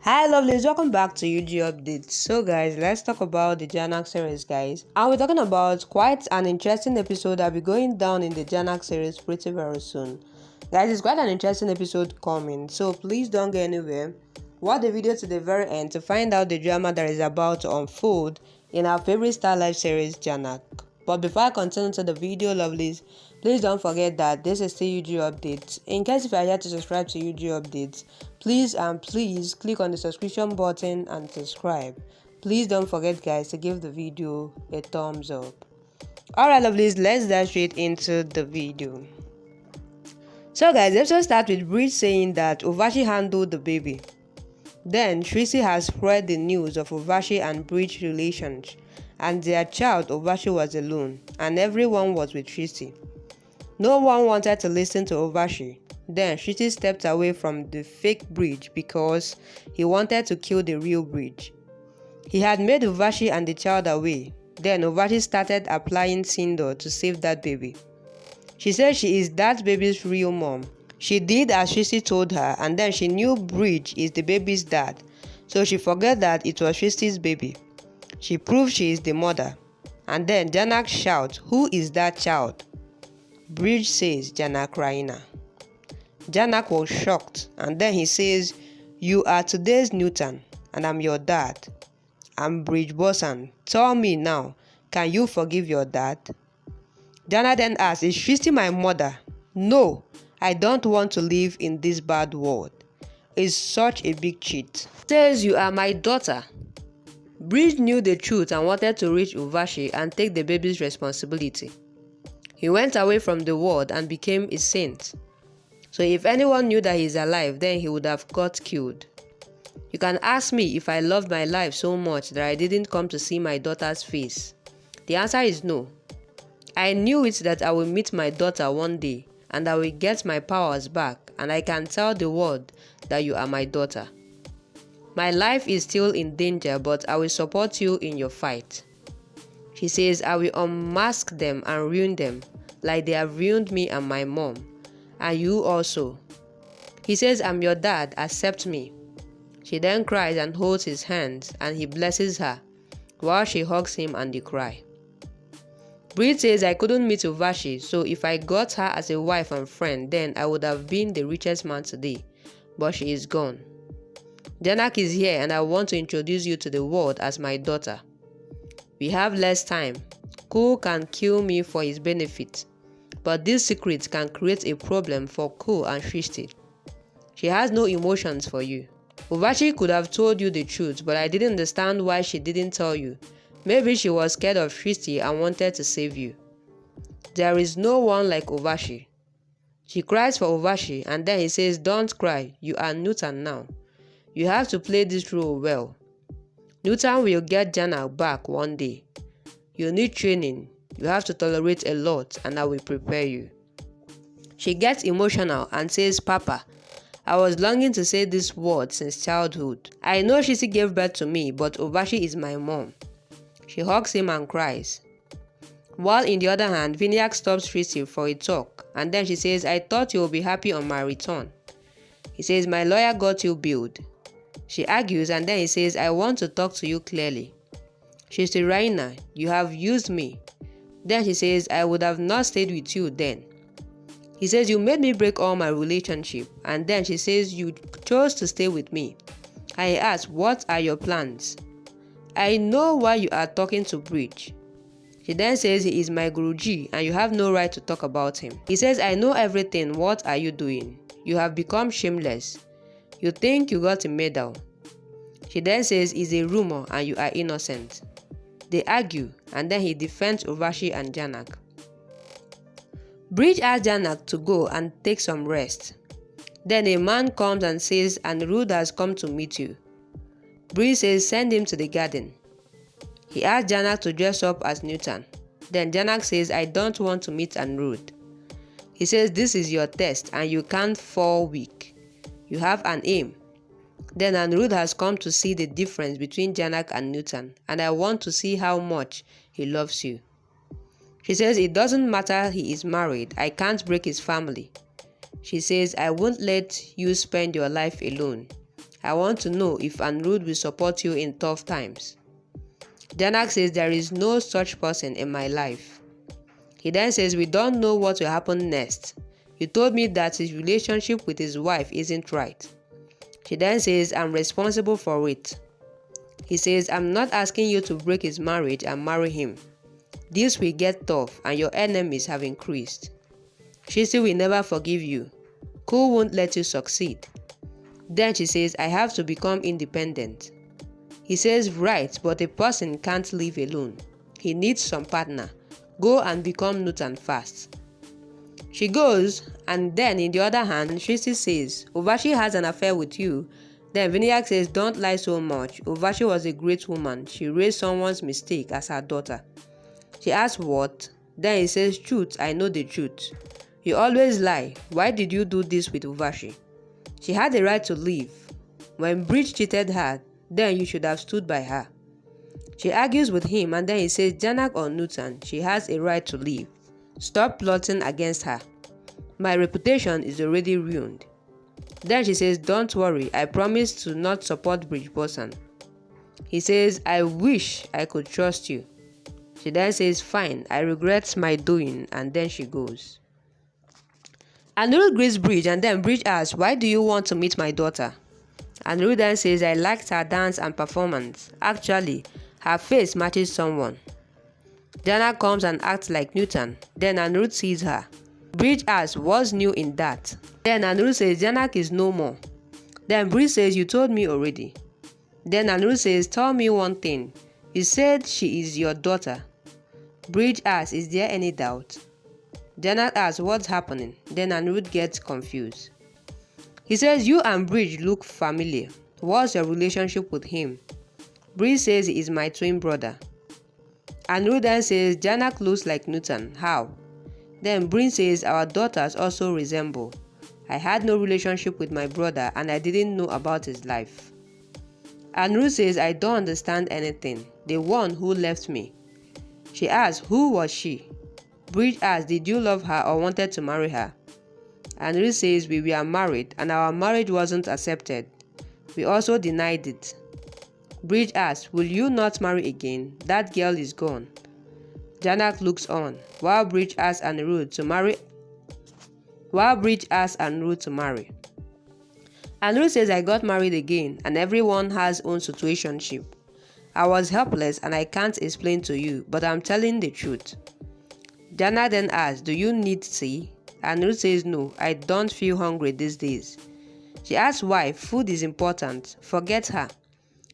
Hi lovelies, welcome back to UG Updates. So guys, let's talk about the Jhanak series guys. And we're talking about quite an interesting episode that'll be going down in the Jhanak series pretty very soon. Guys, it's quite an interesting episode coming, so please don't get anywhere. Watch the video to the very end to find out the drama that is about to unfold in our favorite Starlife series, Jhanak. But before I continue to the video, lovelies, please don't forget that this is still UG Updates. In case if you are yet to subscribe to UG Updates, please click on the subscription button and subscribe. Please don't forget guys to give the video a thumbs up. Alright lovelies, let's dive straight into the video. So guys, let's just start with Brij saying that Urvashi handled the baby. Then Shrishti has spread the news of Urvashi and Brij relations, and their child Urvashi was alone, and everyone was with Shrishti. No one wanted to listen to Urvashi. Then Shrishti stepped away from the fake Brij because he wanted to kill the real Brij. He had made Urvashi and the child away. Then Urvashi started applying Sindor to save that baby. She said she is that baby's real mom. She did as Shrishti told her, and then she knew Brij is the baby's dad, so she forgot that it was Shrishti's baby. She proved she is the mother. And then Jhanak shouts, "Who is that child?" Brij says, "Jhanak Raina." Jhanak was shocked, and then he says, "You are today's Nutan, and I'm your dad. I'm Brij Bosan. Tell me now, can you forgive your dad?" Jhanak then asks, "Is Shrishti my mother?" "No, I don't want to live in this bad world. It's such a big cheat." Says, "You are my daughter." Brij knew the truth and wanted to reach Urvashi and take the baby's responsibility. He went away from the world and became a saint. So if anyone knew that he is alive, then he would have got killed. You can ask me if I loved my life so much that I didn't come to see my daughter's face. The answer is no. I knew it that I will meet my daughter one day and I will get my powers back, and I can tell the world that you are my daughter. My life is still in danger, but I will support you in your fight. She says, "I will unmask them and ruin them like they have ruined me and my mom. And you also." He says, "I'm your dad, accept me." She then cries and holds his hands, and he blesses her while she hugs him and they cry. Brij says, "I couldn't meet Urvashi, so if I got her as a wife and friend, then I would have been the richest man today. But she is gone. Jhanak is here, and I want to introduce you to the world as my daughter. We have less time. Kul can kill me for his benefit, but this secret can create a problem for Kul and Shrishti. She has no emotions for you. Urvashi could have told you the truth, but I didn't understand why she didn't tell you. Maybe she was scared of Shrishti and wanted to save you. There is no one like Urvashi." She cries for Urvashi, and then he says, "Don't cry, you are Nutan now. You have to play this role well. Nutan will get Jhanak back one day. You need training, you have to tolerate a lot, and I will prepare you." She gets emotional and says, "Papa, I was longing to say this word since childhood. I know Shrishti gave birth to me, but Urvashi is my mom." She hugs him and cries. While in the other hand, Vinayak stops Shrishti for a talk, and then she says, "I thought you will be happy on my return." He says, "My lawyer got you billed." She argues, and then he says, "I want to talk to you clearly. Shrishti Raina, you have used me." Then she says, "I would have not stayed with you then." He says, "You made me break all my relationship." And then she says, "You chose to stay with me." And he asks, "What are your plans?" "I know why you are talking to Brij." She then says, "He is my Guruji and you have no right to talk about him." He says, "I know everything. What are you doing? You have become shameless. You think you got a medal." She then says, "It's a rumor and you are innocent." They argue, and then he defends Urvashi and Jhanak. Brij asks Jhanak to go and take some rest. Then a man comes and says, "Anirudh has come to meet you." Brij says, "Send him to the garden." He asks Jhanak to dress up as Nutan. Then Jhanak says, "I don't want to meet Anirudh." He says, "This is your test and you can't fall weak. You have an aim." Then Anirudh has come to see the difference between Jhanak and Nutan, and I want to see how much he loves you. She says, "It doesn't matter he is married, I can't break his family." She says, "I won't let you spend your life alone. I want to know if Anirudh will support you in tough times. Jhanak says there is no such person in my life. He then says we don't know what will happen next. You told me that his relationship with his wife isn't right. She then says I'm responsible for it. He says I'm not asking you to break his marriage and marry him. This will get tough and your enemies have increased. Shrishti will never forgive you. Cool won't let you succeed. Then she says I have to become independent. He says right, but a person can't live alone. He needs some partner. Go and become Nutan fast. She goes, and then in the other hand, Shrishti says, Urvashi has an affair with you. Then Vinayak says, don't lie so much. Urvashi was a great woman. She raised someone's mistake as her daughter. She asks what? Then he says, truth, I know the truth. You always lie. Why did you do this with Urvashi? She had the right to leave. When Brij cheated her, then you should have stood by her. She argues with him and then he says, Jhanak or Nutan, she has a right to leave. Stop plotting against her. My reputation is already ruined. Then she says, don't worry, I promise to not support Brij Bosan. He says, I wish I could trust you. She then says, fine, I regret my doing, and then she goes. Anirudh greets Brij and then Brij asks, why do you want to meet my daughter? Anirudh then says, I liked her dance and performance. Actually, her face matches someone. Jhanak comes and acts like Nutan. Then Anirudh sees her. Brij asks, what's new in that? Then Anirudh says, Jhanak is no more. Then Brij says, you told me already. Then Anirudh says, tell me one thing. You said she is your daughter. Brij asks, is there any doubt? Jhanak asks, what's happening? Then Anirudh gets confused. He says, you and Brij look familiar. What's your relationship with him? Brij says he is my twin brother. Anirudh then says, Jhanak looks like Nutan. How? Then Brij says, our daughters also resemble. I had no relationship with my brother and I didn't know about his life. Anirudh says, I don't understand anything. The one who left me. She asks, who was she? Brij asks, did you love her or wanted to marry her? Anirudh says, we were married and our marriage wasn't accepted. We also denied it. Brij asks, will you not marry again? That girl is gone. Jhanak looks on while Brij asks Anirudh to marry. Anirudh says, I got married again and everyone has own situationship. I was helpless and I can't explain to you, but I'm telling the truth. Jhanak then asks, do you need tea? Anirudh says, no, I don't feel hungry these days. She asks why. Food is important. Forget her.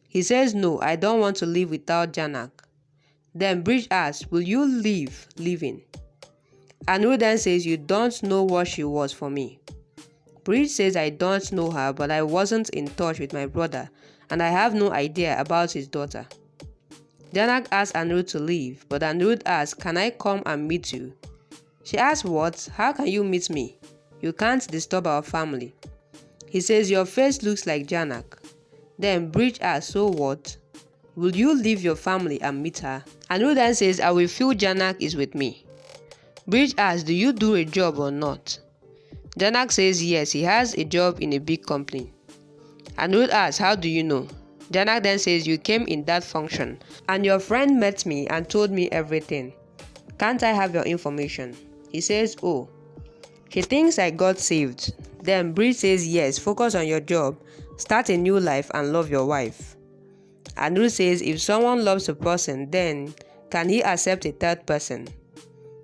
He says, no, I don't want to live without Jhanak. Then Brij asks, will you leave living? Anirudh then says, you don't know what she was for me. Brij says, I don't know her, but I wasn't in touch with my brother and I have no idea about his daughter. Jhanak asks Anirudh to leave, but Anirudh asks, can I come and meet you? She asks, what? How can you meet me? You can't disturb our family. He says, your face looks like Jhanak. Then Brij asks, so what? Will you leave your family and meet her? Anirudh then says, I will feel Jhanak is with me. Brij asks, do you do a job or not? Jhanak says, yes, he has a job in a big company. Anirudh asks, how do you know? Jhanak then says, you came in that function and your friend met me and told me everything. Can't I have your information? He says, oh. She thinks I got saved. Then Brij says, yes, focus on your job, start a new life and love your wife. Anirudh says, if someone loves a person, then can he accept a third person?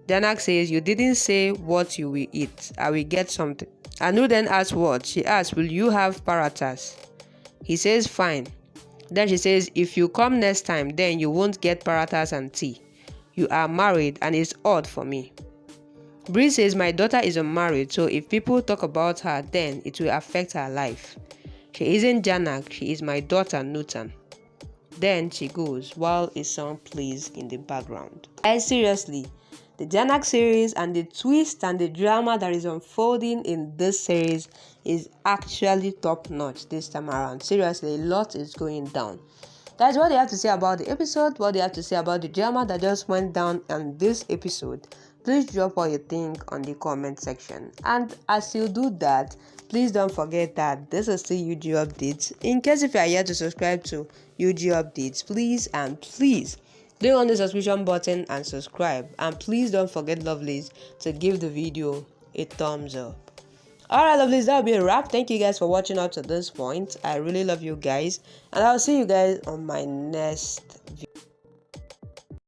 Jhanak says, you didn't say what you will eat. I will get something. Anirudh then asks what? She asks, will you have parathas? He says, fine. Then she says, if you come next time, then you won't get parathas and tea. You are married and it's odd for me. Brij says, my daughter is unmarried, so if people talk about her, then it will affect her life. She isn't Jhanak, she is my daughter Nutan. Then she goes while a song plays in the background. Guys, seriously, the Jhanak series and the twist and the drama that is unfolding in this series is actually top notch this time around. Seriously, a lot is going down. That's what they have to say about the episode, what they have to say about the drama that just went down on this episode. Please drop what you think on the comment section. And as you do that, please don't forget that this is still UG Updates. In case if you are yet to subscribe to UG Updates, please click on the subscription button and subscribe. And please don't forget, lovelies, to give the video a thumbs up. Alright, lovelies, that'll be a wrap. Thank you guys for watching up to this point. I really love you guys, and I'll see you guys on my next video.